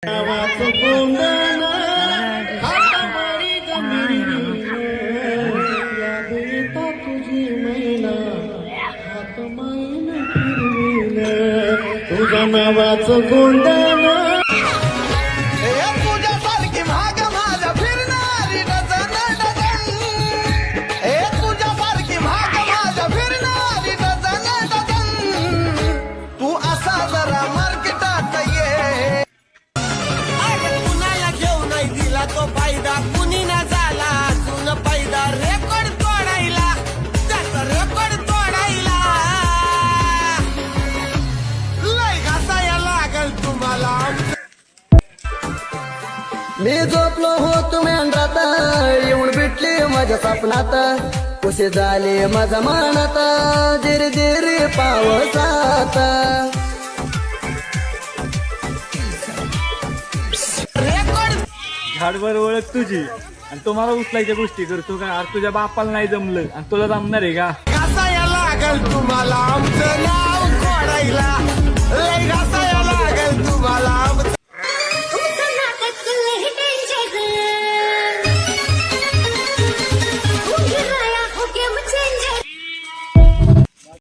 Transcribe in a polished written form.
नावाचं गोंधळ हातामारी जमिनी याद येता तुझी मैना हात माईन फिरविलं तुझ्या नावाचं गोंधळ तुझ्यासारखी भाग माझ्या फिरणारी डझन तुझ्यासारखी भाग माझ्या फिरणारी डझन तू असा जरा मार्केटात ये कुणाला घेऊ नाही दिला तो फायदा कुणी ना झाला अजून फायदा रेकॉर्ड तोडायला त्याचा रेकॉर्ड तोडायला लय घासाया लागल तुम्हाला मी झोपलो होतो मेंढरात येऊन भेटली माझ्या स्वप्नात कसे झाले माझ्या मनात जिरे जिरे पावसात झाडभर ओळख तुझी आणि तुम्हाला उचलायच्या गोष्टी करतो का अरे तुझ्या बापाला नाही जमलं आणि तुला जमणार आहे का कसा या लागल तुम्हाला आमचं नाव खोडायला